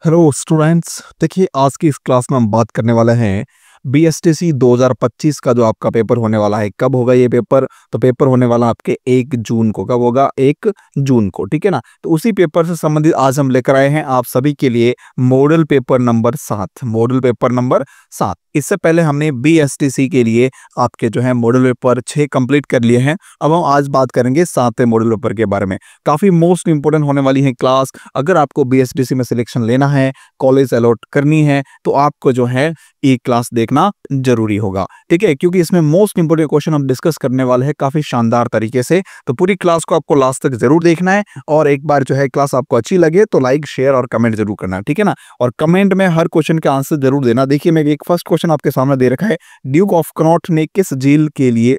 Hello students, देखिए आज की इस क्लास में हम बात करने वाले हैं बीएसटीसी 2025 का जो आपका पेपर होने वाला है। कब होगा ये पेपर? तो पेपर होने वाला आपके 1 जून को। कब होगा? 1 जून को, ठीक है ना। तो उसी पेपर से संबंधित आज हम लेकर आए हैं आप सभी के लिए model paper number 7। Model paper number 7। इससे पहले हमने बीएसटीसी के लिए आपके जो है मॉडल पेपर 6 कंप्लीट कर लिए हैं। अब हम आज बात करेंगे 7वें मॉडल पेपर के बारे में। काफ़ी मोस्ट इंपॉर्टेंट होने वाली है क्लास। अगर आपको बीएसटीसी में सिलेक्शन लेना है, कॉलेज अलॉट करनी है, तो आपको जो है ये क्लास देखना जरूरी होगा, ठीक है। क्योंकि इसमें मोस्ट इंपोर्टेंट क्वेश्चन हम डिस्कस करने वाले हैं काफी शानदार तरीके से। तो पूरी क्लास को आपको लास्ट तक जरूर देखना है और एक बार जो है क्लास आपको अच्छी लगे तो लाइक, शेयर और कमेंट जरूर करना, ठीक है ना। और कमेंट में हर क्वेश्चन के आंसर जरूर देना। देखिए मैं एक फर्स्ट क्वेश्चन आपके सामने दे रखा है, ड्यूक ऑफ कनॉट ने किस झील के लिए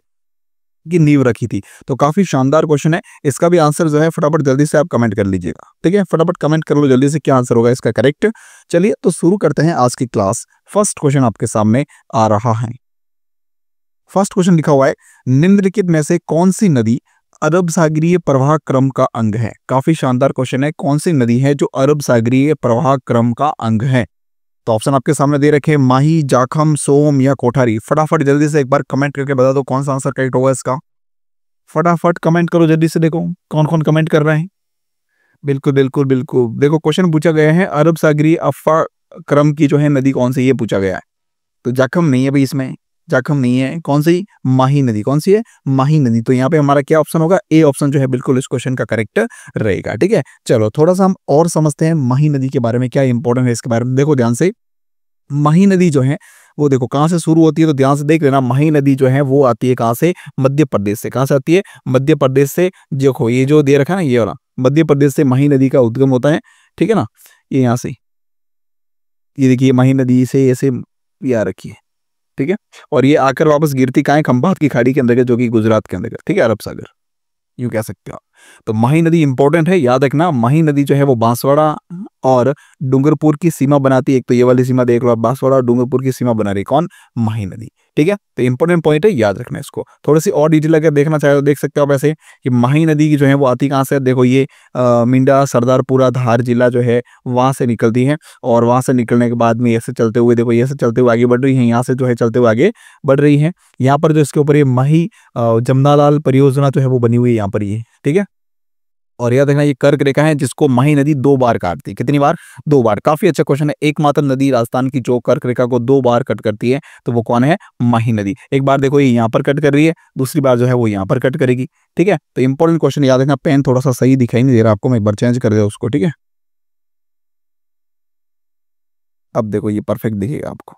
की नींव रखी थी? तो काफी शानदार क्वेश्चन है। इसका भी आंसर जो है फटाफट जल्दी से आप कमेंट कर लीजिएगा, ठीक है। फटाफट कमेंट कर लो जल्दी से, क्या आंसर होगा इसका करेक्ट। चलिए तो शुरू करते हैं आज की क्लास। फर्स्ट क्वेश्चन आपके सामने आ रहा है। फर्स्ट क्वेश्चन लिखा हुआ है, निम्नलिखित में से कौन सी नदी अरब सागरीय प्रवाह क्रम का अंग है? काफी शानदार क्वेश्चन है। कौन सी नदी है जो अरब सागरीय प्रवाह क्रम का अंग है? तो ऑप्शन आपके सामने दे रखे, माही, जाखम, सोम या कोठारी। फटाफट जल्दी से एक बार कमेंट करके बता दो कौन सा आंसर करेक्ट होगा इसका। फटाफट कमेंट करो जल्दी से, देखो कौन कौन कमेंट कर रहे हैं। बिल्कुल बिल्कुल बिल्कुल, देखो क्वेश्चन पूछा गया है अरब सागरीय अफा क्रम की जो है नदी कौन सी, ये पूछा गया है। तो जाखम नहीं है भाई, इसमें जाखम नहीं है। कौन सी? माही नदी। कौन सी है? माही नदी। तो यहाँ पे हमारा क्या ऑप्शन होगा? ए ऑप्शन जो है बिल्कुल इस क्वेश्चन का करेक्ट रहेगा, ठीक है। चलो थोड़ा सा हम और समझते हैं माही नदी के बारे में, क्या इंपॉर्टेंट है इसके बारे में। देखो ध्यान से, माही नदी जो है वो देखो कहाँ से शुरू होती है, तो ध्यान से देख लेना। माही नदी जो है वो आती है कहाँ से? मध्य प्रदेश से। कहाँ से आती है? मध्य प्रदेश से। देखो ये जो दे रखा है ना, ये वाला मध्य प्रदेश से माही नदी का उद्गम होता है, ठीक है ना। ये यहाँ से, ये देखिए माही नदी से ऐसे ये आ रखी है, ठीक है। और ये आकर वापस गिरती कहाँ है? खंभात की खाड़ी के अंदर, जो कि गुजरात के अंदर, ठीक है, अरब सागर, यूं कह सकते हो। तो माही नदी इंपॉर्टेंट है, याद रखना। माही नदी जो है वो बांसवाड़ा और डूंगरपुर की सीमा बनाती है। एक तो ये वाली सीमा देख लो आप, बांसवाड़ा और डूंगरपुर की सीमा बना रही कौन? माही नदी, ठीक है। तो इंपॉर्टेंट पॉइंट है, याद रखना इसको। थोड़ी सी और डिटेल अगर देखना चाहे तो देख सकते हो आप ऐसे कि माही नदी की जो है वो आती कहाँ से? देखो ये मिंडा, सरदारपुरा, धार जिला जो है वहां से निकलती है। और वहां से निकलने के बाद में ऐसे चलते हुए, देखो ये से चलते हुए आगे बढ़ रही है, यहाँ से जो है चलते हुए आगे बढ़ रही है। यहाँ पर जो इसके ऊपर ये माही जमनालाल परियोजना जो है वो बनी हुई है यहाँ पर, ये, ठीक है। और याद रखना ये कर्क रेखा है जिसको माही नदी 2 बार काटती है। कितनी बार? 2 बार। काफी अच्छा क्वेश्चन है। एकमात्र नदी राजस्थान की जो कर्क रेखा को 2 बार कट करती है, तो वो कौन है? माही नदी। एक बार देखो ये यहाँ पर कट कर रही है, दूसरी बार जो है वो यहाँ पर कट करेगी, ठीक है। तो इंपॉर्टेंट क्वेश्चन याद रखना। पेन थोड़ा सा सही दिखाई नहीं दे रहा आपको, मैं एक बार चेंज कर दे उसको, ठीक है। अब देखो ये परफेक्ट दिखेगा आपको।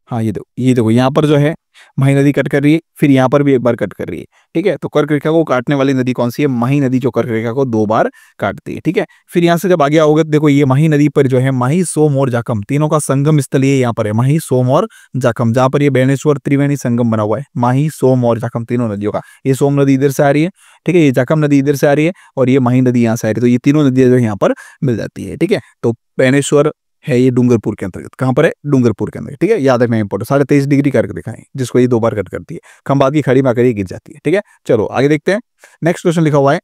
हाँ ये देखो यहाँ पर जो है माही नदी कट कर रही है, फिर यहाँ पर भी एक बार कट कर रही है, ठीक है। तो कर्क रेखा को काटने वाली नदी कौन सी है? माही नदी, जो कर्क रेखा को 2 बार काटती है, ठीक है। फिर यहाँ से जब आगे आओगे तो देखो ये माही नदी पर जो है माही, सोम और जाखम तीनों का संगम स्थल ये यहाँ पर है। माही, सोम और जाखम, जहाँ पर ये बेणेश्वर त्रिवेणी संगम बना हुआ है। माही, सोम और जाखम तीनों नदियों का। ये सोम नदी इधर से आ रही है, ठीक है, ये जाखम नदी इधर से आ रही है और ये माही नदी यहाँ से आ रही है। तो ये तीनों नदियां जो यहाँ पर मिल जाती है, ठीक है। तो बेणेश्वर है ये डूंगरपुर के अंतर्गत। कहां पर है? डूंगरपुर के अंदर, ठीक है। याद रखना इंपॉर्टेंट। 23.5 डिग्री करके दिखाएं, जिसको ये 2 बार कट करती है। खंभात की खाड़ी में आकर ये गिर जाती है, ठीक है। चलो आगे देखते हैं। नेक्स्ट क्वेश्चन लिखा हुआ है,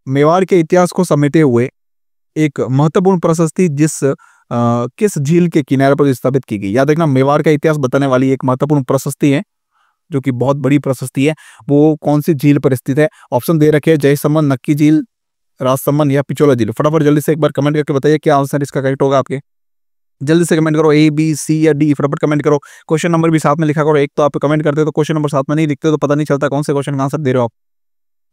मेवाड़ के इतिहास को समेटे हुए एक महत्वपूर्ण प्रशस्ति किस झील के किनारे पर स्थापित की गई? याद रखना मेवाड़ का इतिहास बताने वाली एक महत्वपूर्ण प्रशस्ति है, जो कि बहुत बड़ी प्रशस्ति है। वो कौन सी झील पर स्थित है? ऑप्शन दे रखे हैं, जयसमंद, नक्की झील, राजसमंद या पिछोला झील। फटाफट जल्दी से एक बार कमेंट करके बताइए क्या आंसर इसका करेक्ट होगा आपके। जल्दी से कमेंट करो, ए, बी, सी या डी। फटाफट कमेंट करो। क्वेश्चन नंबर भी साथ में लिखा करो। एक तो आप कमेंट करते हो तो क्वेश्चन नंबर साथ में नहीं लिखते तो पता नहीं चलता कौन से क्वेश्चन का आंसर दे रहे हो आप।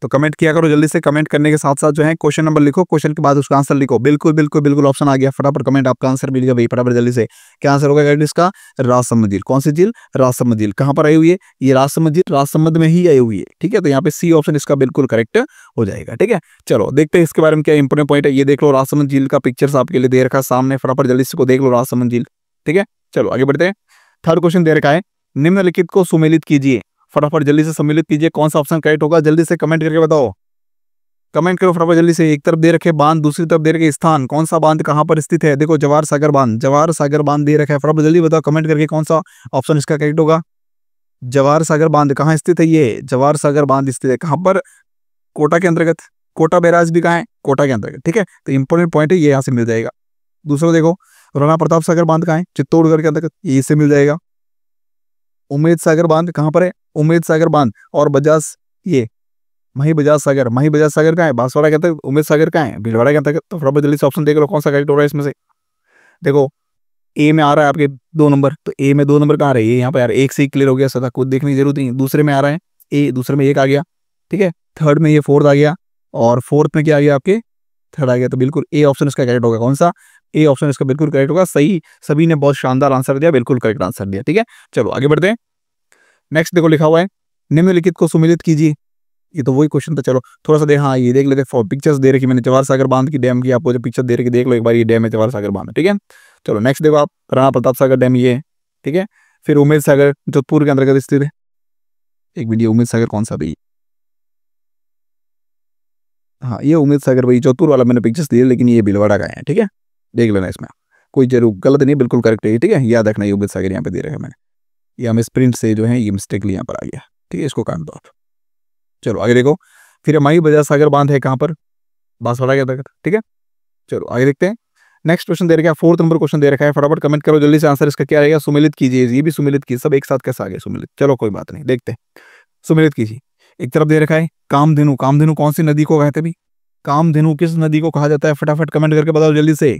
तो कमेंट किया करो जल्दी से। कमेंट करने के साथ साथ जो है क्वेश्चन नंबर लिखो, क्वेश्चन के बाद उसका आंसर लिखो। बिल्कुल बिल्कुल बिल्कुल ऑप्शन आ गया। फटाफट कमेंट, आपका आंसर मिल गया भाई। फटाफट जल्दी से, क्या आंसर होगा इसका? राजसमंद झील। कौन सी झील? राजसमंद झील। कहां पर आई हुई है ये राजसमंद झील? राजसमंद में ही आई हुई है, ठीक है। तो यहाँ पे सी ऑप्शन इसका बिल्कुल करेक्ट हो जाएगा, ठीक है। चलो देखते हैं इसके बारे में क्या इंपोर्टेंट पॉइंट है। ये देख लो, राजसमंद झील का पिक्चर्स आपके लिए दे रखा है सामने। फटाफट जल्दी से देख लो राजसमंद झील, ठीक है। चलो आगे बढ़ते हैं। थर्ड क्वेश्चन दे रखा है, निम्नलिखित को सुमेलित कीजिए। फटाफट जल्दी से सम्मिलित कीजिए, कौन सा ऑप्शन करेक्ट होगा? जल्दी से कमेंट करके बताओ। कमेंट करो फटाफट जल्दी से। एक तरफ दे रखे बांध, दूसरी तरफ दे रखे स्थान। कौन सा बांध कहां पर स्थित है? देखो जवाहर सागर बांध, जवाहर सागर बांध दे रखा है। फटाफट जल्दी बताओ कमेंट करके कौन सा ऑप्शन इसका करेक्ट होगा। जवाहर सागर बांध कहाँ स्थित है? ये जवाहर सागर बांध स्थित है कहां पर? कोटा के अंतर्गत। कोटा बैराज भी कहाँ है? कोटा के अंतर्गत, ठीक है। तो इंपॉर्टेंट पॉइंट है ये, यहाँ से मिल जाएगा। दूसरा देखो, राणा प्रताप सागर बांध कहाँ है? चित्तौड़गढ़ के अंतर्गत, ये इससे मिल जाएगा। उम्मेद सागर बांध कहाँ पर है? उम्मेद सागर बांध और बजाज, ये माही बजाज सागर कहाँ है? बांसवाड़ा के अंतर्गत। उम्मेद सागर कहाँ है? भीलवाड़ा के अंतर्गत। तो फटाफट जल्दी से ऑप्शन देख लो कौन सा करेक्ट हो रहा है इसमें से। देखो ए में आ रहा है आपके 2 नंबर, तो ए में 2 नंबर कहाँ आ रहे हैं? यहाँ पे यार एक से ही क्लियर हो गया, सदा कुछ देखने की जरूरत नहीं। दूसरे में आ रहा है ए, दूसरे में 1 आ गया, ठीक है। थर्ड में ये 4th आ गया, और फोर्थ में क्या आ गया आपके? थर्ड आ गया। तो बिल्कुल ए ऑप्शन इसका करेक्ट होगा। कौन सा? ए ऑप्शन इसका बिल्कुल करेक्ट होगा। सही, सभी ने बहुत शानदार आंसर दिया, बिल्कुल करेक्ट आंसर दिया, ठीक है। चलो आगे बढ़ते हैं। नेक्स्ट देखो लिखा हुआ है, निम्नलिखित को सुमिलित कीजिए। ये तो वही क्वेश्चन था। चलो थोड़ा सा हाँ ये देख लेते, पिक्चर्स दे रखी मैंने जवाहर सागर बांध की, डैम की, आपको जो पिक्चर दे रखी देख लो एक बार, ये डैम है जवाहर सागर बांध, ठीक है। चलो नेक्स्ट देखो आप, राणा प्रताप सागर डैम ये है, ठीक है। फिर उमेद सागर जोधपुर के अंतर्गत स्थित है। एक मिनट, उमेद सागर कौन सा भाई? हाँ ये उमेद सागर भाई जोधपुर वाला मैंने पिक्चर्स दिए, लेकिन ये भीलवाड़ा का है, ठीक है। देख लेना, इसमें कोई जरूर गलत नहीं, बिल्कुल करेक्ट है, ठीक है। याद रखना, ये उमेद सागर यहाँ पे दे रखा है मैंने, ये हमें स्प्रिंट से जो है ये मिस्टेकली यहाँ पर आ गया, ठीक है। इसको काट दो आप। चलो आगे देखो, फिर माही बजाज सागर बांध है कहाँ पर? बांसवाड़ा के अंतर्गत, ठीक है। चलो आगे देखते हैं। नेक्स्ट क्वेश्चन दे रखा है, 4th नंबर क्वेश्चन दे रखा है। फटाफट कमेंट करो जल्दी से, आंसर इसका क्या रहेगा? सुमिलित कीजिए। ये भी सुमिलित कीजिए, सब एक साथ कैसे आ गए सुमिलित? चलो कोई बात नहीं, देखते हैं। सुमिलित कीजिए। एक तरफ दे रखा है कामधेनु, कामधेनु कौन सी नदी को कहते हैं भाई? कामधेनु किस नदी को कहा जाता है? फटाफट कमेंट करके बताओ जल्दी से।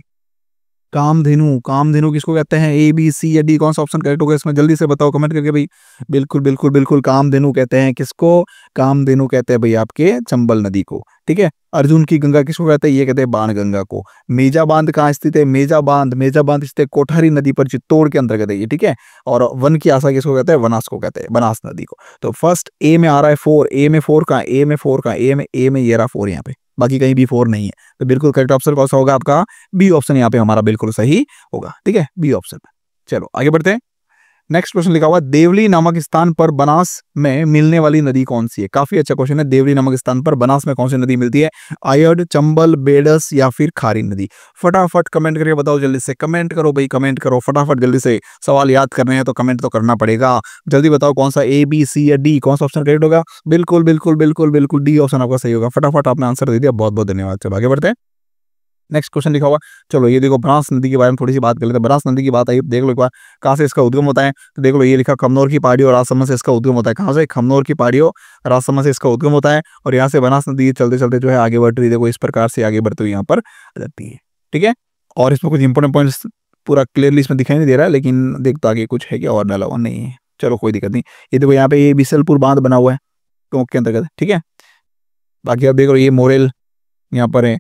कामधेनु, कामधेनु किसको कहते हैं? ए बी सी या डी, कौन सा ऑप्शन करेक्ट होगा इसमें? जल्दी से बताओ कमेंट करके भाई। बिल्कुल बिल्कुल बिल्कुल कामधेनु कहते हैं। किसको? कामधेनु कहते हैं भाई आपके चंबल नदी को, ठीक है। अर्जुन की गंगा किसको कहते हैं? ये कहते हैं बाणगंगा को। मेजा बांध कहाँ स्थित है? मेजा बांध स्थित है कोठारी नदी पर, चित्तौड़ के अंतर्गत है ये, ठीक है। और वन की आशा किसको कहते हैं? बनास को कहते हैं, बनास नदी को। तो फर्स्ट ए में आ रहा है 4, ए में 4 कहाँ? ए में 4 कहाँ? ए में ये रहा 4 यहाँ पे, बाकी कहीं भी 4 नहीं है। तो बिल्कुल करेक्ट ऑप्शन कौन सा होगा आपका? बी ऑप्शन यहाँ पे हमारा बिल्कुल सही होगा, ठीक है, बी ऑप्शन। चलो आगे बढ़ते हैं। नेक्स्ट क्वेश्चन लिखा हुआ, देवली नामक स्थान पर बनास में मिलने वाली नदी कौन सी है? काफी अच्छा क्वेश्चन है। देवली नामक स्थान पर बनास में कौन सी नदी मिलती है? आयड, चंबल, बेडस या फिर खारी नदी? फटाफट कमेंट करके बताओ जल्दी से। कमेंट करो भाई, कमेंट करो फटाफट जल्दी से। सवाल याद करने हैं तो कमेंट तो करना पड़ेगा। जल्दी बताओ कौन सा, ए बी सी या डी, कौन सा ऑप्शन करेक्ट होगा? बिल्कुल बिल्कुल बिल्कुल बिल्कुल डी ऑप्शन आपका सही होगा। फटाफट आपने आंसर दे दिया, बहुत बहुत धन्यवाद। चलो आगे बढ़ते हैं। नेक्स्ट क्वेश्चन लिखा हुआ, चलो ये देखो बनास नदी के बारे में थोड़ी सी बात कर लेते हैं। बनास नदी की बात आई, देख लो एक बार कहाँ से इसका उद्गम होता है। तो देख लो ये लिखा, खमनौर की पहाड़ियों और राजसमंद से इसका उद्गम होता है। कहाँ से? खमनौर की पहाड़ियों राजसमंद से इसका उद्गम होता है। और यहाँ से बनास नदी चलते चलते जो है आगे बढ़ रही है, देखो इस प्रकार से आगे बढ़ते हुए यहाँ पर आ जाती है, ठीक है। और इसमें कुछ इंपॉर्टेंट पॉइंट्स पूरा क्लियरली इसमें दिखाई नहीं दे रहा है, लेकिन देखता आगे कुछ है क्या और डाला हुआ नहीं है। चलो कोई दिक्कत नहीं। ये देखो यहाँ पे ये बिसलपुर बांध बना हुआ है टोंक के अंतर्गत, ठीक है। बाकी आप देख लो ये मोरेल यहाँ पर है,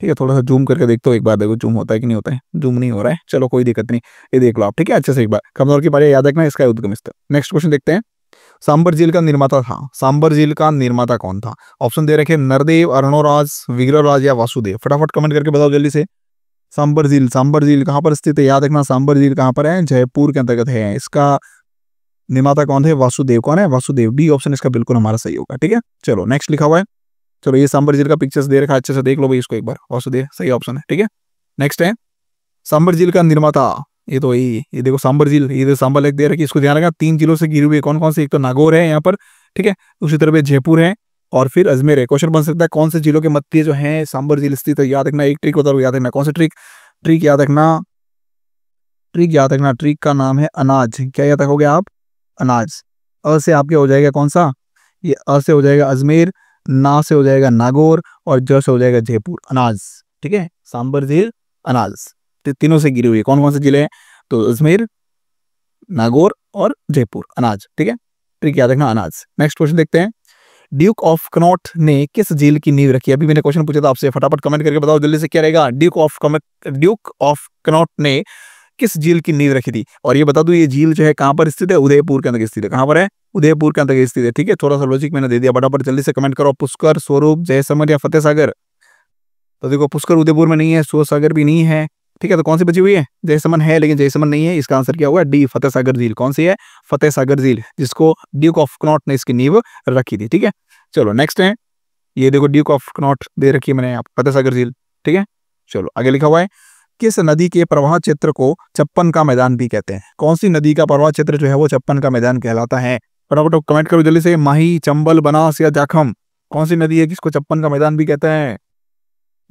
ठीक है। थोड़ा सा जूम करके देखते हो एक बार, देखो जूम होता है कि नहीं होता है। जूम नहीं हो रहा है, चलो कोई दिक्कत नहीं। ये देख लो आप, ठीक है, अच्छे से एक बार। खमनौर की पहाड़ियां याद रखना, इसका उद्गम स्थल। नेक्स्ट क्वेश्चन देखते हैं। सांबर झील का निर्माता था, सांबर झील का निर्माता कौन था? ऑप्शन दे रखे नरदेव, अरुणोराज, विग्रहराज या वासुदेव। फटाफट कमेंट करके बताओ जल्दी से। सांबर झील कहाँ पर स्थित है? याद रखना, सांबर झील कहाँ पर है? जयपुर के अंतर्गत है। इसका निर्माता कौन है? वासुदेव। कौन है? वासुदेव। डी ऑप्शन इसका बिल्कुल हमारा सही होगा, ठीक है। चलो नेक्स्ट लिखा हुआ है, चलो ये सांबर झील का पिक्चर्स दे रखा है, अच्छे से देख लो भाई इसको एक बार। वासुदेव सही ऑप्शन है, ठीक है। नेक्स्ट है सांबर झील का निर्माता, ये तो ये देखो सांबर झील, ये सांबर लेक दे रखी है, इसको ध्यान रखना। 3 जिलों से घिरी हुई है। कौन कौन से? एक तो नागौर है यहाँ पर, ठीक है, दूसरी तरफ जयपुर है और फिर अजमेर है। क्वेश्चन बन सकता है कौन से जिलों के मध्य जो है सांबर झील स्थित है? याद रखना, एक ट्रिक बताओ, याद रखना कौन सा ट्रिक? ट्रिक याद रखना, ट्रिक याद रखना। ट्रिक का नाम है अनाज। क्या याद रखोगे आप? अनाज। अ से आपके हो जाएगा कौन सा? ये अ से हो जाएगा अजमेर, ना से हो जाएगा नागौर और ज से हो जाएगा जयपुर। अनाज, ठीक है। सांबर झील, अनाज, तीनों से घिरी हुई है। कौन कौन से जिले हैं? तो अजमेर, नागौर और जयपुर। अनाज, ठीक है, ट्रिक याद रखना अनाज। नेक्स्ट क्वेश्चन देखते हैं। ड्यूक ऑफ कनॉट ने किस झील की नींव रखी? अभी मैंने क्वेश्चन पूछा था आपसे, फटाफट कमेंट करके बताओ जल्दी से क्या रहेगा। ड्यूक ऑफ कनॉट ने किस झील की नींव रखी थी? और ये बता दूं ये झील जो है कहां पर स्थित है? उदयपुर के अंदर स्थित है। कहां पर है? उदयपुर के अंदर स्थित है, ठीक है। थोड़ा सा लॉजिक मैंने दे दिया, फटाफट जल्दी से कमेंट करो। पुष्कर, स्वरूप, जयसमंद या फतेह सागर? तो देखो पुष्कर उदयपुर में नहीं है, स्वरूप सागर भी नहीं है, ठीक है। तो कौन सी बची हुई है? जयसमंद है, लेकिन जयसमंद नहीं है। इसका आंसर क्या होगा? डी, फतेह सागर झील। कौन सी है? फतेह सागर झील, जिसको ड्यूक ऑफ कनॉट ने इसकी नींव रखी थी, ठीक है। चलो नेक्स्ट है, ये देखो ड्यूक ऑफ कनॉट दे रखी है मैंने यहाँ, फतेह सागर झील, ठीक है। चलो आगे लिखा हुआ है, किस नदी के प्रवाह क्षेत्र को चप्पन का मैदान भी कहते हैं? कौन सी नदी का प्रवाह क्षेत्र जो है वो चप्पन का मैदान कहलाता है? फटाफट कमेंट करो जल्दी से। माही, चंबल, बनास या जाखम? कौन सी नदी है जिसको चप्पन का मैदान भी कहते हैं?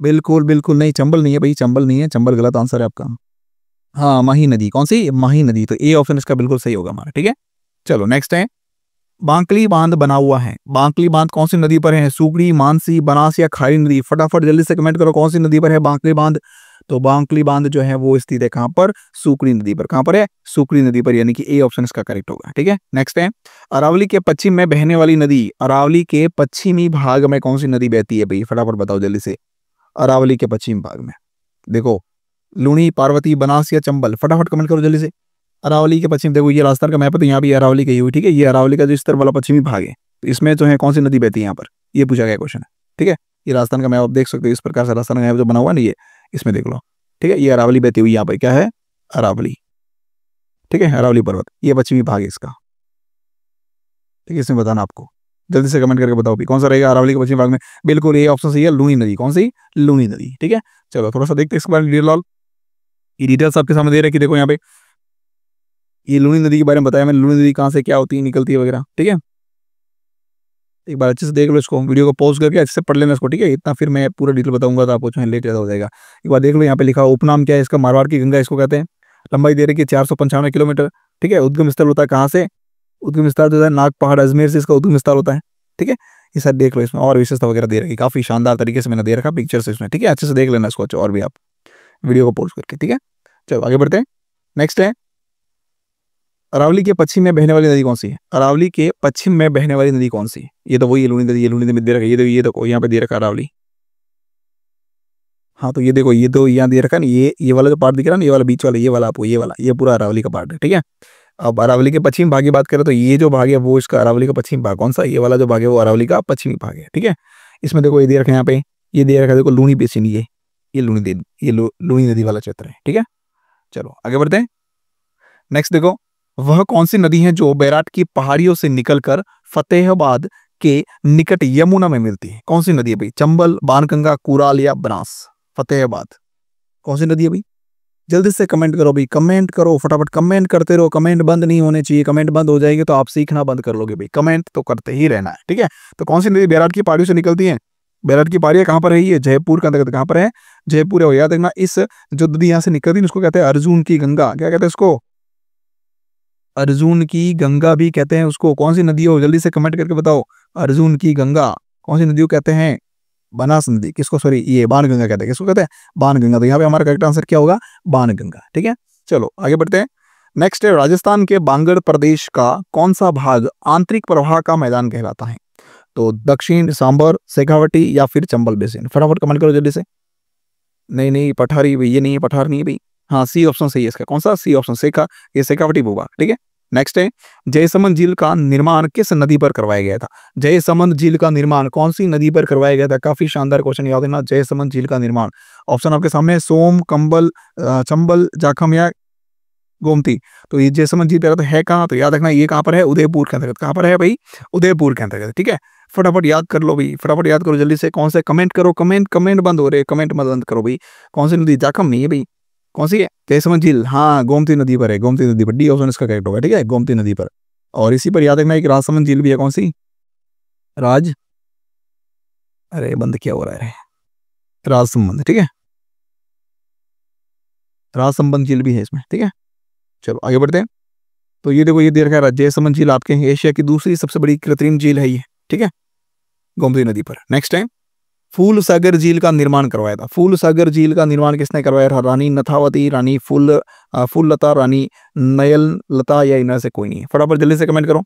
बिल्कुल बिल्कुल नहीं, चंबल नहीं है भाई, चंबल नहीं है, चंबल गलत आंसर है आपका। हाँ, माही नदी। कौन सी? माही नदी। तो ए ऑप्शन इसका बिल्कुल सही होगा हमारा। ठीक है, चलो नेक्स्ट है, बांकली बांध बना हुआ है। बांकली बांध कौन सी नदी पर है? सुगड़ी, मानसी, बनास या खारी नदी? फटाफट जल्दी से कमेंट करो, कौन सी नदी पर है बांकली बांध? तो बांकली बांध जो है वो स्थित है कहां पर? सुकड़ी नदी पर। कहां पर है? सुकड़ी नदी पर, यानी कि ए ऑप्शन इसका करेक्ट होगा। ठीक है, नेक्स्ट है, अरावली के पश्चिम में बहने वाली नदी। अरावली के पश्चिमी भाग में कौन सी नदी बहती है भाई? फटाफट बताओ जल्दी से। अरावली के पश्चिम भाग में देखो, लूणी, पार्वती, बनास या चंबल? फटाफट कमेंट करो जल्दी से। अरावली के पश्चिम, देखो ये राजस्थान का मैप है तो यहाँ भी अरावली कही हुई। ठीक है, ये अरावली का जो इस तरफ वाला पश्चिमी भाग है, तो इसमें जो है कौन सी नदी बहती है यहाँ पर? ये पूछा गया क्वेश्चन है। ठीक है, ये राजस्थान का मैप आप देख सकते हो, इस प्रकार से राजस्थान का मैप जो बना हुआ नहीं है, इसमें देख लो। ठीक है, ये अरावली बहती हुई यहाँ पर क्या है? अरावली। ठीक है, अरावली पर्वत, ये पश्चिमी भाग है इसका। ठीक है, इसमें बताना आपको, जल्दी से कमेंट करके बताओ भी कौन सा रहेगा अरावली के पश्चिमी भाग में। बिल्कुल ये ऑप्शन सही है, लूनी नदी। कौन सी? लूनी नदी। ठीक है, चलो थोड़ा सा देखते हैं इसके बारे में डिटेल। ये डिटेल्स आपके सामने दे रखी, देखो यहाँ पे ये लूनी नदी के बारे में बताया मैंने, लूनी नदी कहाँ से क्या होती है, निकलती है वगैरह। ठीक है, एक बार अच्छे से देख लो इसको, वीडियो को पॉज करके अच्छे से पढ़ लेना इसको। ठीक है, इतना फिर मैं पूरा डिटेल बताऊंगा तो आपको जो है लेट ज़्यादा हो जाएगा। एक बार देख लो, यहाँ पे लिखा उपनाम क्या है इसका? मारवाड़ की गंगा इसको कहते हैं। लंबाई दे रखी है 495 किलोमीटर। ठीक है, उद्गम स्थल होता है कहाँ से? उद्गम स्थल जो है नाग पहाड़ अजमेर से इसका उद्गम स्थल होता है। ठीक है, ये सब देख लो, इसमें और विशेषता वगैरह दे रखी, काफी शानदार तरीके से मैंने दे रखा पिक्चर्स इसमें। ठीक है, अच्छे से देख लेना इसको और भी आप वीडियो को पॉज करके। ठीक है, चलो आगे बढ़ते हैं। नेक्स्ट है, अरावली के पश्चिम में बहने वाली नदी कौन सी है? अरावली के पश्चिम में बहने वाली नदी कौन सी है? ये तो वही है लूनी नदी, ये लूनी नदी में दे रखा है। ये देखो यहाँ पे दे रखा अरावली। हाँ, तो ये देखो, ये तो यहाँ दे रखा है ना, ये वाला जो पार्ट दिख रहा है ना, ये वाला बीच वाला, ये वाला आपको, ये वाला, ये पूरा अरावली का पार्ट है। ठीक है, अब अरावली के पश्चिम भाग की बात करें तो ये जो भाग है वो इसका अरावली का पश्चिम भाग। कौन सा? ये वाला जो भाग है वो अरावली का पश्चिमी भाग है। ठीक है, इसमें देखो ये दे रखा है, यहाँ पे ये दे रखा है, देखो लूनी बेसिन, ये लूनी नदी, ये लूनी नदी वाला क्षेत्र है। ठीक है, चलो आगे बढ़ते हैं। नेक्स्ट देखो, वह कौन सी नदी है जो बैराट की पहाड़ियों से निकलकर फतेहाबाद के निकट यमुना में मिलती है? कौन सी नदी है भाई? चंबल, बाणगंगा, कुराल या बनास? फतेहाबाद कौन सी नदी है भाई? जल्दी से कमेंट करो भाई, कमेंट करो फटाफट, कमेंट करते रहो, कमेंट बंद नहीं होने चाहिए। कमेंट बंद हो जाएगी तो आप सीखना बंद कर लोगे भाई, कमेंट तो करते ही रहना है। ठीक है, तो कौन सी नदी बैराट की पहाड़ियों से निकलती है? बैराट की पहाड़ियां कहाँ पर है? ये जयपुर के अंतर्गत। कहाँ पर है? जयपुर है। याद रखना, इस जो नदी यहाँ से निकलती है उसको कहते हैं अर्जुन की गंगा। क्या कहते हैं इसको? अर्जुन की गंगा भी कहते हैं उसको। कौन सी नदी हो? जल्दी से कमेंट करके बताओ। अर्जुन की गंगा कौन सी नदी को कहते हैं? बनास नदी। किसको? सॉरी, ये बाणगंगा कहते हैं। किसको कहते हैं? बाणगंगा। तो यहाँ पे हमारा करेक्ट आंसर क्या होगा? बाणगंगा। ठीक है, चलो आगे बढ़ते हैं। नेक्स्ट है, राजस्थान के बांगड़ प्रदेश का कौन सा भाग आंतरिक प्रवाह का मैदान कहलाता है? तो दक्षिण, सांबर, शेखावटी या फिर चंबल बेसिन? फटाफट कमेंट करो जल्दी से। नहीं नहीं, पठारी भाई, ये नहीं है, पठार नहीं है भाई। हाँ, सी ऑप्शन सही है इसका। कौन सा? सी ऑप्शन, शेखा, ये शेखावटी भूभाग। ठीक है, नेक्स्ट है, जयसमंद झील का निर्माण किस नदी पर करवाया गया था? जयसमंद झील का निर्माण कौन सी नदी पर करवाया गया था? काफी शानदार क्वेश्चन, याद रखना। जयसमंद झील का निर्माण, ऑप्शन आपके सामने है, सोम, कंबल, चंबल, जाखम या गोमती। तो ये जयसमंद झील तो है कहाँ? तो याद रखना ये कहाँ पर है? उदयपुर के अंतर्गत। कहाँ पर है भाई? उदयपुर के अंतर्गत। ठीक है, फटाफट याद कर लो भाई, फटाफट याद करो जल्दी से। कौन से? कमेंट करो, कमेंट बंद हो रहे, कमेंट मत बंद करो भाई। कौन सी नदी? जाखम नहीं है भाई। कौन सी है? जयसमंद झील, हाँ गोमती नदी पर है, गोमती नदी पर। डी ऑप्शन इसका करेक्ट होगा। ठीक है, गोमती नदी पर। और इसी पर याद रखना एक राजसमंद झील भी है। कौन सी? राज, अरे बंद क्या हो रहा है? राजसमंद। ठीक है, राजसमंद झील भी है इसमें। ठीक है, चलो आगे बढ़ते हैं। तो ये देखो, ये दे रखा है जयसमंद झील आपके एशिया की दूसरी सबसे बड़ी कृत्रिम झील है ये। ठीक है, गोमती नदी पर। नेक्स्ट है, फूल सागर झील का निर्माण करवाया था। फूल सागर झील का निर्माण किसने करवाया था? रानी नथावती, रानी फूललता, रानी नयल लता या इनमें से कोई नहीं है? फटाफट जल्दी से कमेंट करो।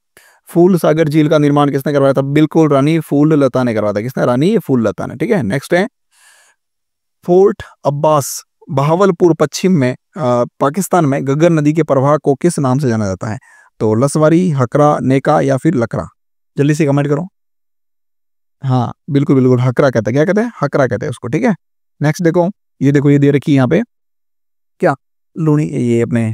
फूल सागर झील का निर्माण किसने करवाया था? बिल्कुल रानी फूललता ने करवाया था। किसने? रानी फूललता ने। ठीक है, नेक्स्ट है, फोर्ट अब्बास बहावलपुर पश्चिम में पाकिस्तान में गग्गर नदी के प्रवाह को किस नाम से जाना जाता है? तो लसवारी, हकरा, नेका या फिर लकड़ा? जल्दी से कमेंट करो। हाँ बिल्कुल बिल्कुल, हकरा कहते हैं। क्या कहते हैं? हकरा कहते हैं उसको। ठीक है, नेक्स्ट देखो, ये दे रखी है यहाँ पे क्या? लूनी, ये अपने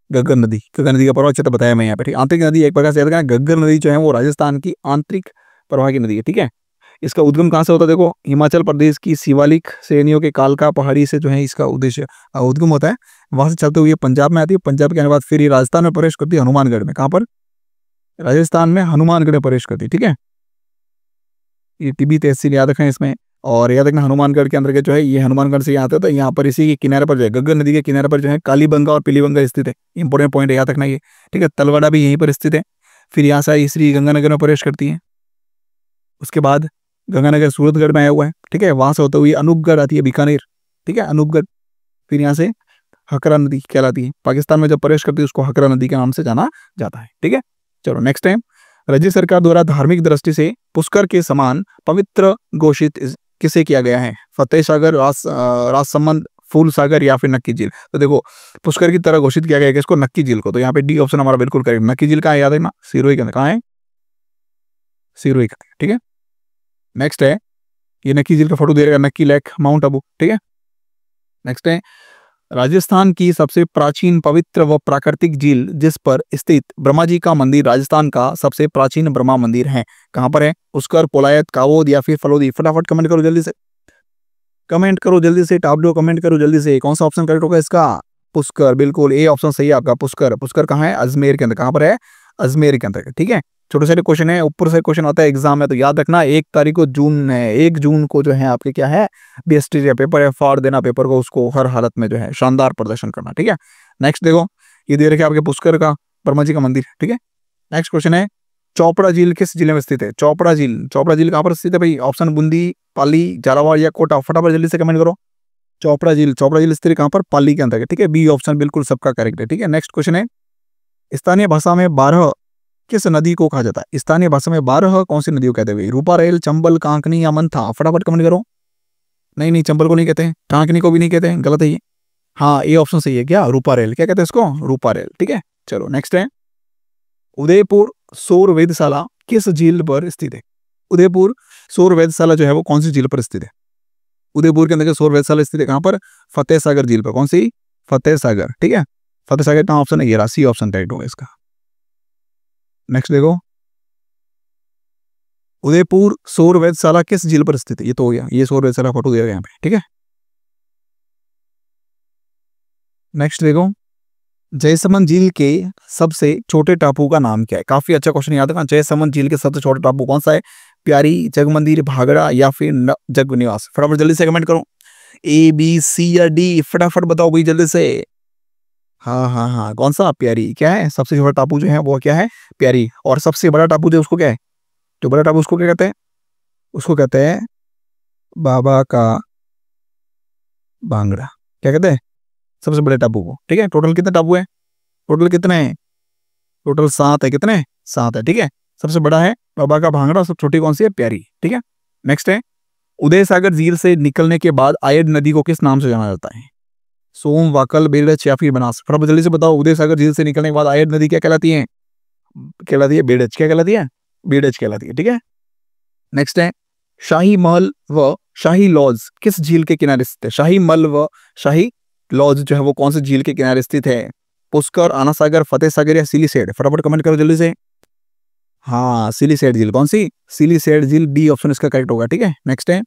गग्गर नदी का प्रवाह क्षेत्र बताया मैं यहाँ पे। ठीक, आंतरिक नदी एक प्रकार से याद रखना, गग्गर नदी जो है वो राजस्थान की आंतरिक प्रवाह की नदी है। ठीक है, इसका उद्गम कहाँ से होता है? देखो, हिमाचल प्रदेश की शिवालिक श्रेणियों के कालका पहाड़ी से जो है इसका उद्देश्य उद्गम होता है। वहां से चलते हुए पंजाब में आती है, पंजाब के आने बाद फिर ये राजस्थान में प्रवेश करती है, हनुमानगढ़ में। कहाँ पर? राजस्थान में हनुमानगढ़ में प्रवेश करती है। ठीक है, ये टिब्बी तहसील याद रखें इसमें। और याद रखना हनुमानगढ़ के अंदर के जो है ये हनुमानगढ़ से यहाँ आते हैं, तो यहाँ पर इसी के किनारे पर जो है गंगा नदी के किनारे पर जो है कालीबंगा और पीलीबंगा स्थित है। इंपॉर्टेंट पॉइंट है, याद रखना ये, ठीक है। तलवाड़ा भी यहीं पर स्थित है। फिर यहाँ से श्री गंगानगर में प्रवेश करती है। उसके बाद गंगानगर सूरतगढ़ में आया हुआ है, ठीक है। वहां से होते हुए अनूपगढ़ आती है, बीकानेर, ठीक है, अनूपगढ़। फिर यहाँ से हकरा नदी कहलाती है, पाकिस्तान में जब प्रवेश करती है उसको हकरा नदी के नाम से जाना जाता है, ठीक है। चलो नेक्स्ट टाइम, राज्य सरकार द्वारा धार्मिक दृष्टि से पुष्कर के समान पवित्र घोषित किसे किया गया है? फतेह सागर, राजसमंद, फूल सागर या फिर नक्की झील? तो देखो पुष्कर की तरह घोषित किया गया है किसको? नक्की झील को। तो यहाँ पे डी ऑप्शन हमारा बिल्कुल करेक्ट। नक्की झील कहाँ है याद है ना? सिरोही के अंदर। कहाँ है? सिरोही का, ठीक है। नेक्स्ट है, ये नक्की झील का फोटो दे रहा है, नक्की लेक, माउंट आबू, ठीक है। नेक्स्ट है, राजस्थान की सबसे प्राचीन पवित्र व प्राकृतिक झील जिस पर स्थित ब्रह्मा जी का मंदिर राजस्थान का सबसे प्राचीन ब्रह्मा मंदिर है, कहां पर है? पुष्कर, पोलायत, कावोद या फिर फलोदी? फटाफट कमेंट करो जल्दी से, कमेंट करो जल्दी से, टाप दो, कमेंट करो जल्दी से। कौन सा ऑप्शन करेक्ट होगा इसका? पुष्कर, बिल्कुल ए ऑप्शन सही है आपका, पुष्कर। पुष्कर कहाँ है? अजमेर के अंदर। कहां पर है? अजमेर के अंदर, ठीक है। छोटे छोटे क्वेश्चन है, ऊपर से क्वेश्चन आता है एग्जाम में, तो याद रखना 1 तारीख को जून है, 1 जून को जो है आपके क्या है, बीएसटी का पेपर है, फाड़ देना पेपर को, उसको हर हालत में जो है शानदार प्रदर्शन करना, ठीक है। नेक्स्ट देखो, ये दे रखे आपके पुष्कर का ब्रह्मा जी का मंदिर, ठीक है। नेक्स्ट क्वेश्चन है, चोपड़ा झील किस जिले में स्थित है? चोपड़ा झील, चोपड़ा झील कहाँ पर स्थित है भाई? ऑप्शन बूंदी, पाली, झालावाड़ या कोटा? फटाफट जल्दी से कमेंट करो। चोपड़ा झील, चोपड़ा झील स्थित कहाँ पर? पाली के अंदर, ठीक है। बी ऑप्शन बिल्कुल सबका करेक्ट है, ठीक है। नेक्स्ट क्वेश्चन है, स्थानीय भाषा में 12 किस नदी को कहा जाता है? स्थानीय भाषा में 12 कौन सी नदी को कहते हैं? रूपा, रेल, चंबल, कांकनी या मंथा? फटाफट कमेंट करो। नहीं नहीं, चंबल को नहीं कहते हैं, कांकनी को भी नहीं कहते हैं, गलत है ये। हाँ, ये ऑप्शन सही है, क्या? रूपा रेल, क्या कहते हैं इसको? रूपा रेल, ठीक है। चलो नेक्स्ट है, उदयपुर सौर वेधशाला किस झील पर स्थित है? उदयपुर सौर वेधशाला जो है वो कौन सी झील पर स्थित है? उदयपुर के अंदर सौर वेधशाला स्थित है कहां पर? फतेह सागर झील पर। कौन सी? फतेह सागर, ठीक है। फतेह सागर का ऑप्शन है ये, राशि ऑप्शन राइट होगा इसका। नेक्स्ट देखो, उदयपुर सौर वेधशाला किस झील पर स्थित है? ये तो हो गया, ये सौर वेधशाला फोटो दिया गया यहाँ पे, ठीक है। नेक्स्ट देखो, जयसमंद झील के सबसे छोटे टापू का नाम क्या है? काफी अच्छा क्वेश्चन याद रखना। जयसमंद झील के सबसे छोटे टापू कौन सा है? प्यारी, जगमंदिर, भागड़ा या फिर जगनिवास? फटाफट जल्दी से कमेंट करो, ए बी सी या डी, फटाफट बताओ भाई जल्दी से। हाँ हाँ हाँ, कौन सा? प्यारी। क्या है? सबसे छोटा टापू जो है वो क्या है? प्यारी। और सबसे बड़ा टापू जो उसको क्या है? जो बड़ा टापू उसको क्या कहते हैं? उसको कहते हैं बाबा का भांगड़ा। क्या कहते हैं? सबसे बड़े टापू को, ठीक है। टोटल कितने टापू है? टोटल कितने हैं? टोटल 7 है। कितने? 7 है, ठीक है। सबसे बड़ा है बाबा का भांगड़ा, सबसे छोटी कौन सी है? प्यारी, ठीक है। नेक्स्ट है, उदय सागर झील से निकलने के बाद आयड नदी को किस नाम से जाना जाता है? सोम, वाकल, बेड़च या फिर बनास? फटाफट जल्दी से बताओ, उदय सागर झील से निकलने के बाद आयड नदी क्या कहलाती है? कहलाती है बेड़च। क्या कहलाती है? बेड़च कहलाती है, ठीक है। नेक्स्ट है, शाही महल व शाही लॉज किस झील के किनारे स्थित है? शाही महल व शाही लॉज जो है वो कौन से झील के किनारे स्थित है? पुष्कर, आना सागर, फतेह सागर या सिलीसेड? फटाफट कमेंट करो जल्दी से। हाँ, सिलीसेड झील। कौन सी? सिलीसेड झील, डी ऑप्शन इसका करेक्ट होगा, ठीक है। नेक्स्ट है,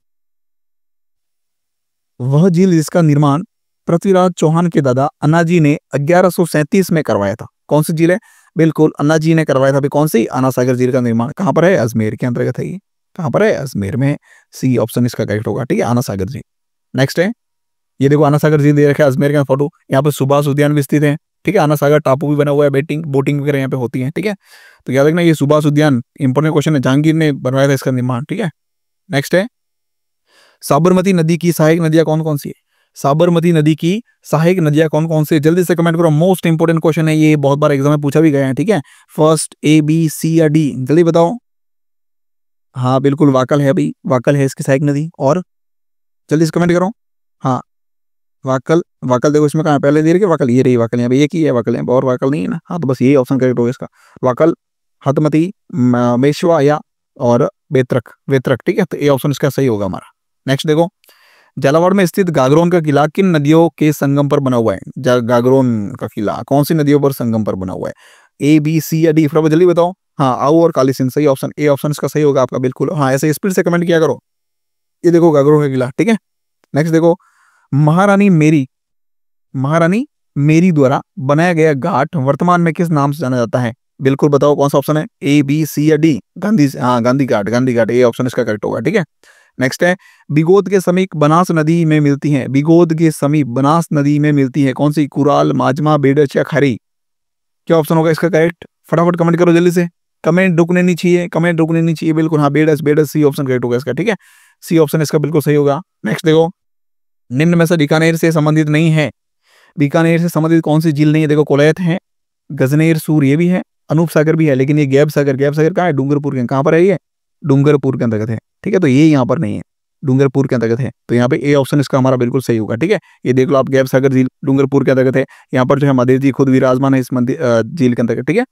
वह झील जिसका निर्माण पृथ्वीराज चौहान के दादा अन्नाजी ने 1137 में करवाया था, कौन सी झील है? बिल्कुल अन्नाजी ने करवाया था। कौन सी? आना सागर झील का निर्माण कहां पर है? अजमेर के अंतर्गत है ये। कहां पर है? अजमेर में। सी ऑप्शन इसका करेक्ट होगा, ठीक है, आना सागर झील। नेक्स्ट है, ये देखो आना सागर झील दे रखा है अजमेर का फोटो, यहाँ पे सुभाष उद्यान भी स्थित है, ठीक है। आना सागर टापू भी बना हुआ है, बोटिंग वगैरह यहाँ पे होती है, ठीक है। तो याद रखना ये सुभाष उद्यान इंपॉर्टेंट क्वेश्चन है, जहांगीर ने बनवाया था इसका निर्माण, ठीक है। नेक्स्ट है, साबरमती नदी की सहायक नदियां कौन कौन सी है? साबरमती नदी की सहायक नदियां कौन कौन सी है? जल्दी से कमेंट करो, मोस्ट इंपोर्टेंट क्वेश्चन है ये, बहुत बार एग्जाम में पूछा भी गया है, ठीक है। फर्स्ट ए बी सी या डी, जल्दी बताओ। हाँ बिल्कुल वाकल है भाई, वाकल है इसकी सहायक नदी। और जल्दी से कमेंट करो। हाँ वाकल, वाकल देखो इसमें कहाँ पहले दे रही है वाकल, ये रही वाकल, यहाँ पे एक ही है वाकल, है और वाकल नहीं है ना। हाँ तो बस यही ऑप्शन करेक्ट होगा इसका, वाकल, हतमती, मेशवा या और बेत्रक, वेत्रक, ठीक है। तो ये ऑप्शन इसका सही होगा हमारा। नेक्स्ट देखो, झालावाड़ में स्थित गागरोन का किला किन नदियों के संगम पर बना हुआ है? गागरोन का किला कौन सी नदियों पर संगम पर बना हुआ है? ए बी सी या डी? फटाफट जल्दी बताओ। हाँ आओ और काली सिंध, सही ऑप्शन, ए ऑप्शन इसका सही होगा आपका, बिल्कुल। हाँ ऐसे स्पीड से कमेंट किया करो। ये देखो गागरोन का किला, ठीक है। नेक्स्ट देखो, महारानी मेरी द्वारा बनाया गया घाट वर्तमान में किस नाम से जाना जाता है? बिल्कुल बताओ कौन सा ऑप्शन है? ए बी सी या डी? गांधी, हाँ गांधी घाट, गांधी घाट, ये ऑप्शन इसका करेक्ट होगा, ठीक है। नेक्स्ट है बिगोद के समीप बनास नदी में मिलती है, बिगोद के समीप बनास नदी में मिलती है कौन सी, कुराल, माजमा, बेडच या खरी। क्या ऑप्शन होगा इसका करेक्ट, फटाफट कमेंट करो जल्दी से, कमेंट रुकने नहीं चाहिए, कमेंट रुकने नहीं चाहिए बिल्कुल। हाँ बेडस, बेडस सी ऑप्शन करेक्ट होगा इसका, ठीक है, सी ऑप्शन इसका बिल्कुल सही होगा। नेक्स्ट देखो, निम्न में से बीकानेर से संबंधित नहीं है, बीकानेर से संबंधित कौन सी झील नहीं है, देखो कोलैत है, गजनेर सूर ये भी है, अनूप सागर भी है, लेकिन ये गैब सागर, गैब सागर कहाँ है, डूंगरपुर के, कहाँ पर है ये, डूंगरपुर के अंतर्गत है, ठीक है, तो ये यहाँ पर नहीं है, डूंगरपुर के अंतर्गत है, तो यहाँ पे ए ऑप्शन इसका हमारा बिल्कुल सही होगा, ठीक है। ये देख लो आप, गैब सागर झील डूंगरपुर के अंतर्गत है, यहाँ पर जो है महादेव जी खुद विराजमान है इस मंदिर झील के अंतर्गत, ठीक है।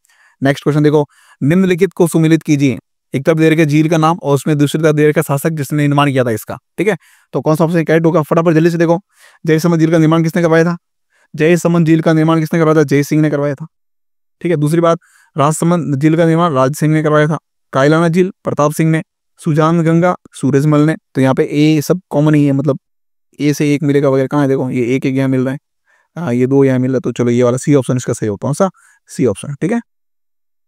नेक्स्ट क्वेश्चन देखो, निम्नलिखित को सुमिलित कीजिए, एक तरफ दे रखा झील का नाम और उसमें दूसरी तरफ दे रखा शासक जिसने निर्माण किया था इसका, ठीक है, तो कौन सा ऑप्शन करेक्ट होगा, फटाफट जल्दी से देखो। जयसमंद झील का निर्माण किसने करवाया था, जयसमंद झील का निर्माण किसने करवाया था, जय सिंह ने करवाया था, ठीक है। दूसरी बात, राजसमंद झील का निर्माण राज सिंह ने करवाया था, कायलाना झील प्रताप सिंह ने, सुजान गंगा सूरजमल ने, तो यहाँ पे ए सब कॉमन ही है, मतलब ए से एक मिलेगा वगैरह, कहाँ है देखो ये एक एक यहाँ मिल रहा है, हाँ ये दो यहाँ मिल रहा है, तो चलो ये वाला सी ऑप्शन इसका सही होगा, कौन सा, सी ऑप्शन, ठीक है।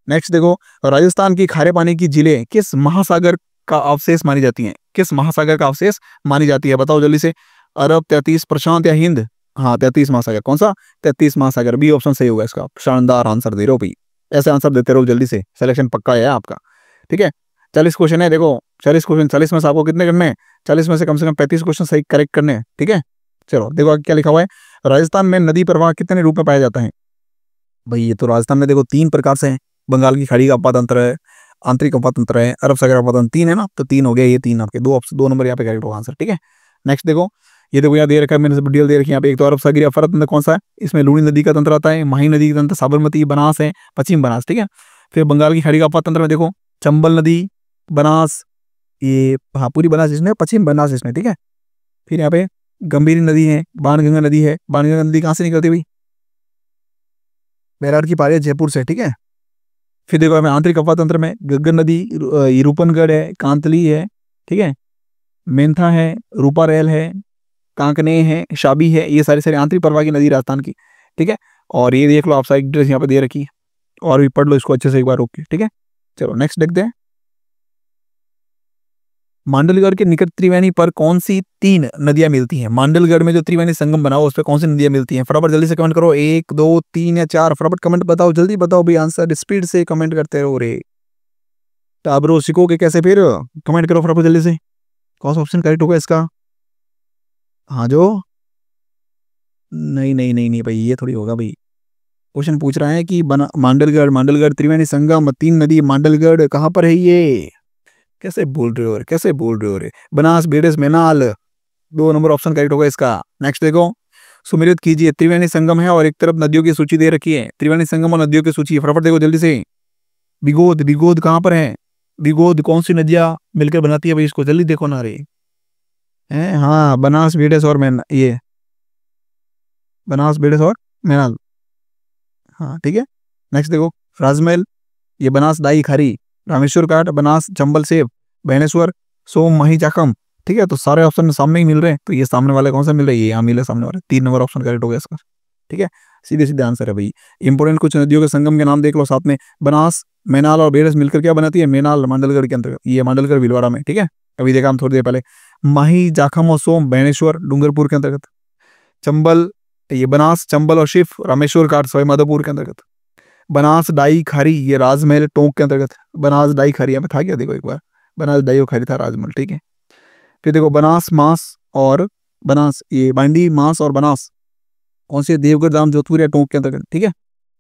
नेक्स्ट देखो, राजस्थान की खारे पानी की झीलें किस महासागर का अवशेष मानी जाती हैं, किस महासागर का अवशेष मानी जाती है, बताओ जल्दी से, अरब, 33, प्रशांत या हिंद, हाँ 33 महासागर, कौन सा, 33 महासागर, बी ऑप्शन सही होगा इसका, शानदार आंसर दे रहे हो भाई, ऐसे आंसर देते रहो जल्दी से, सिलेक्शन पक्का है आपका, ठीक है। 40 क्वेश्चन है, देखो 40 क्वेश्चन, 40 में से आपको कितने करने हैं, 40 में से कम 35 क्वेश्चन सही करेक्ट करने हैं, ठीक है। चलो देखो आगे क्या लिखा हुआ है, राजस्थान में नदी प्रवाह कितने रूप में पाया जाता है, भाई ये तो राजस्थान में देखो 3 प्रकार से है, बंगाल की खाड़ी का अपातंत्र है, आंतरिक अपातंत्र है, अरब सागर अपातंत्र, 3 है ना, तो 3 हो गया, ये 3 आपके, 2 ऑप्शन, 2 नंबर यहाँ पे करेक्ट होगा आंसर, ठीक है। नेक्स्ट देखो, ये देखो यहाँ दे रखा है, मैंने सब डिटेल दे रखी है यहाँ पे, एक तो अरब सागर अफरा तंत्र कौन सा है, इसमें लूणी नदी का तंत्र आता है, माही नदी का तंत्र, साबरमती, बनास है, पश्चिम बनास, ठीक है। फिर बंगाल की खाड़ी का अपातंत्र में देखो चंबल नदी, बनास, ये हाँ पूरी बनास इसमें, पश्चिम बनास इसमें, ठीक है। फिर यहाँ पे गंभीरी नदी है, बाणगंगा नदी है, बाणगंगा नदी कहाँ से निकलती भाई, बैरार की पारी है जयपुर से, ठीक है। फिर देखो हमें आंतरिक अपातंत्र में गग्गर नदी, रूपनगढ़ है, कांतली है, ठीक है, मेंथा है, रूपारेल है, कांकने है, शाबी है, ये सारी सारी आंतरिक प्रवाह की नदी राजस्थान की, ठीक है। और ये देख लो आप, साइड ड्रेस यहाँ पे दे रखी है, और भी पढ़ लो इसको अच्छे से एक बार रोक के, ठीक है। चलो नेक्स्ट देखते हैं, मांडलगढ़ के निकट त्रिवेणी पर कौन सी 3 नदियां मिलती हैं, मांडलगढ़ में जो त्रिवेणी संगम बना हुआ उस पर कौन सी नदियां मिलती हैं, फटाफट जल्दी से कमेंट करो, 1 2 3 या 4, फटाफट कमेंट बताओ, जल्दी बताओ भाई, आंसर स्पीड से कमेंट करते रहो रे, टाबरो सीखोगे कैसे फिर, कमेंट करो फटाफट जल्दी से, कौन सा ऑप्शन करेक्ट होगा इसका, हाँ जो, नहीं नहीं नहीं नहीं भाई ये थोड़ी होगा भाई, क्वेश्चन पूछ रहा है कि बना मांडलगढ़, मांडलगढ़ त्रिवेणी संगम 3 नदी, मांडलगढ़ कहाँ पर है ये, कैसे बोल रहे हो रे, कैसे बोल रहे हो रे, बनास, बेडस, मेनाल, 2 नंबर ऑप्शन करेक्ट होगा इसका। नेक्स्ट देखो, सुमिलित कीजिए, त्रिवेणी संगम है और एक तरफ नदियों की सूची दे रखी है, त्रिवेणी संगम और नदियों की सूची, फटाफट देखो जल्दी से, बिगोद, बिगोद कहाँ पर है, बिगोद कौन सी नदियां मिलकर बनाती है भाई, इसको जल्दी देखो ना रे, हैं, हाँ बनास, बेडस और मैन, ये बनास, बेडस और मेनाल, हाँ ठीक है। नेक्स्ट देखो, राजमहल, ये बनास, डाई, खारी, रामेश्वर घाट, बनास, चंबल, सेब, बहनेश्वर, सोम, मही, जाखम, ठीक है। तो सारे ऑप्शन सामने ही मिल रहे हैं, तो ये सामने वाले कौन सा मिल रहा है, ये यहाँ मिल रहा है सामने वाले, 3 नंबर ऑप्शन करेक्ट हो गया इसका, ठीक है, सीधे सीधे आंसर है भाई। इंपोर्टेंट कुछ नदियों के संगम के नाम देख लो साथ में, बनास, मेनाल और बेडस मिलकर क्या बनाती है, मेनाल मांडलगढ़ के अंतर्गत, ये मांडलगढ़ भीलवाड़ा में, ठीक है, अभी देखा हम थोड़ी देर पहले। माही, जाखम और सोम बहनेश्वर डूंगरपुर के अंतर्गत, चंबल, ये बनास, चंबल और शिफ रामेश्वर घाट सवाई माधोपुर के अंतर्गत, बनास, डाई, खारी, ये राजमहल टोंक के अंतर्गत, बनास, डाई, खारी यहाँ पे था क्या, देखो एक बार, बनास, डाई और खारी था राजमहल, ठीक है। फिर देखो बनास, मास और बनास, ये बांडी, मास और बनास कौन से, देवगढ़ धाम, जोधपुर या टोंक के अंतर्गत, ठीक है।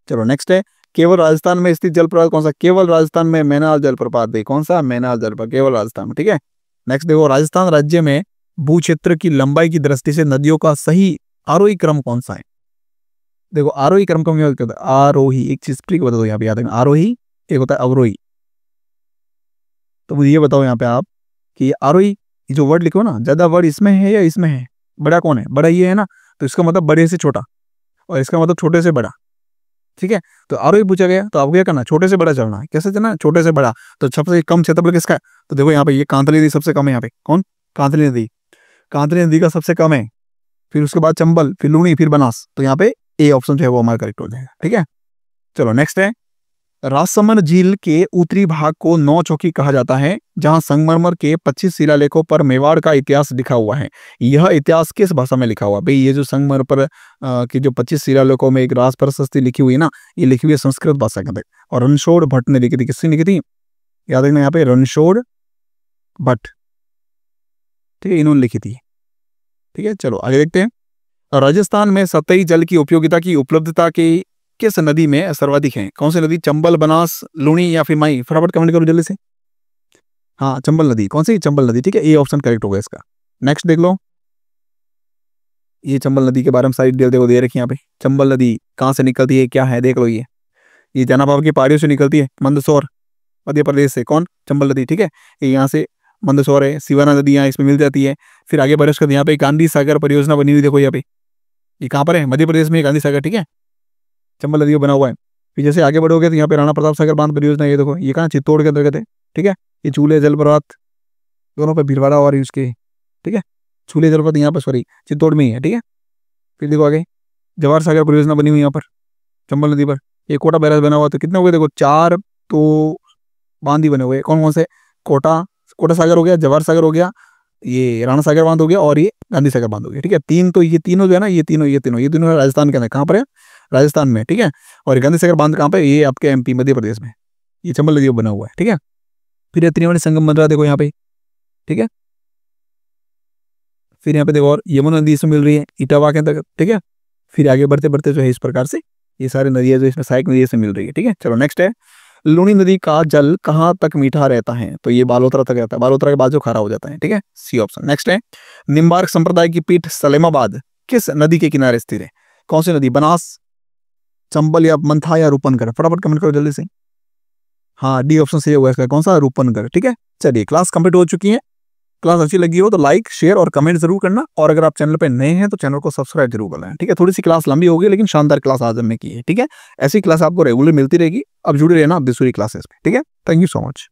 चलो नेक्स्ट है, केवल राजस्थान में स्थित जलप्रपात कौन सा, केवल राजस्थान में मैनाल जलप्रपात, भाई कौन सा, मैनाल जलप्रपात केवल राजस्थान में, ठीक है। नेक्स्ट देखो, राजस्थान राज्य में भू क्षेत्र की लंबाई की दृष्टि से नदियों का सही आरोही क्रम कौन सा है, देखो आरोही क्रम का क्या होता है, आरोही, एक चीज ट्रिक बता दो यहाँ पे याद रखना, आरोही एक होता है अवरोही, तो मुझे ये बताओ यहाँ पे आप कि आरोही, ये जो वर्ड लिखो ना, ज्यादा वर्ड इसमें है या इसमें है, बड़ा कौन है, बड़ा ये है ना, तो इसका मतलब बड़े से छोटा और इसका मतलब छोटे से बड़ा, ठीक है। तो आरोही पूछा गया तो आपको क्या करना, छोटे से बड़ा चलना है, कैसे चलना है, छोटे से बड़ा, तो सबसे कम क्षेत्रफल किसका है, तो देखो यहाँ पे ये कांतली नदी सबसे कम है, यहाँ पे कौन, कांतली नदी, कांतली नदी का सबसे कम है, फिर उसके बाद चंबल, फिर लूणी, फिर बनास, तो यहाँ पे ए ऑप्शन जो है वो हमारा करेक्ट हो जाएगा, ठीक है। चलो नेक्स्ट है, राजसमंद झील के उत्तरी भाग को नौ चौकी कहा जाता है, जहां संगमरमर के 25 शिलालेखों पर मेवाड़ का इतिहास लिखा हुआ है। यह इतिहास किस भाषा में लिखा हुआ? भाई ये जो संगमरमर पर की जो 25 शिलालेखों में एक राज प्रशस्ति लिखी हुई है ना, ये लिखी हुई है संस्कृत भाषा के अंदर। और रणछोड़ भट्ट ने लिखी थी। किसने लिखी थी? याद रखना यहाँ पे, रणछोड़ भट्ट, ठीक है, इन्होंने लिखी थी। ठीक है, चलो आगे देखते हैं। राजस्थान में सतही जल की उपयोगिता की उपलब्धता की किस नदी में सर्वाधिक है? कौन सी नदी? चंबल, बनास, लूणी या फिर माई? फटाफट कमेंट करो जल्दी से। हाँ, चंबल नदी। कौन सी? चंबल नदी। ठीक है, ये ऑप्शन करेक्ट होगा इसका। नेक्स्ट देख लो, ये चंबल नदी के बारे में सारी डिटेल देखो दे रखी है यहाँ पे। चंबल नदी कहाँ से निकलती है, क्या है, देख लो। ये जनाबाव की पहाड़ियों से निकलती है, मंदसौर मध्य प्रदेश से। कौन? चंबल नदी। ठीक है, ये यहाँ से मंदसौर है, सिवाना नदी यहाँ इसमें मिल जाती है। फिर आगे बढ़े उसके बाद यहाँ पे गांधी सागर परियोजना बनी हुई, देखो यहाँ पे। ये कहाँ पर है? मध्य प्रदेश में गांधी सागर। ठीक है, चंबल नदी बना हुआ है। फिर जैसे आगे बढ़ोगे तो यहाँ पे राणा प्रताप सागर बांध परियोजना, ये देखो, ये कहाँ? चित्तौड़ के अंतर्गत है। ठीक है, ये चूल्हे जलप्रपात दोनों पे भीलवाड़ा और उसके, ठीक है, चूल्हे जलप्रपात यहाँ पर, सॉरी, चित्तौड़ में ही है। ठीक है, फिर देखो आगे जवाहर सागर परियोजना बनी हुई यहाँ पर चंबल नदी पर। ये कोटा बैराज बना हुआ, तो कितने हो गए? देखो 4 तो बांध ही बने हुए। कौन कौन से? कोटा सागर हो गया, जवाहर सागर हो गया, ये राणा सागर बांध हो गया, और ये गांधी सागर बांध हो गया। ठीक है, 3 तो ये तीनों जो है ना, ये तीनों राजस्थान के अंदर। कहाँ पर है? राजस्थान में। ठीक है, और गांधी सागर बांध कहाँ पे? ये आपके एमपी मध्य प्रदेश में। ये चंबल नदी बना हुआ है। ठीक है, फिर ये त्रिवेणी संगम बन रहा है, देखो यहाँ पे। ठीक है, फिर यहाँ पे देखो और यमुना नदी इसमें मिल रही है इटावा के अंतर्गत। ठीक है, फिर आगे बढ़ते बढ़ते जो है इस प्रकार से ये सारी नदियां जो इसमें सहायक नदी से मिल रही है। ठीक है, चलो नेक्स्ट है, लूणी नदी का जल कहाँ तक मीठा रहता है? तो ये बालोतरा तक रहता है, बालोतरा के बाद जो खारा हो जाता है। ठीक है, सी ऑप्शन। नेक्स्ट है, निम्बार्क संप्रदाय की पीठ सलेमाबाद किस नदी के किनारे स्थित है? कौन सी नदी? बनास, चंबल या मंथा या रूपनगर? फटाफट कमेंट करो जल्दी से। हाँ, डी ऑप्शन सही होगा इसका। कौन सा? रूपनगर। ठीक है, चलिए क्लास कंप्लीट हो चुकी है। क्लास अच्छी लगी हो तो लाइक, शेयर और कमेंट जरूर करना, और अगर आप चैनल पे नए हैं तो चैनल को सब्सक्राइब जरूर करना है। ठीक है, थोड़ी सी क्लास लंबी होगी लेकिन शानदार क्लास आज हमने की है। ठीक है, ऐसी क्लास आपको रेगुलर मिलती रहेगी। अब जुड़े रहना आप दूसरी क्लासेस में। ठीक है, थैंक यू सो मच।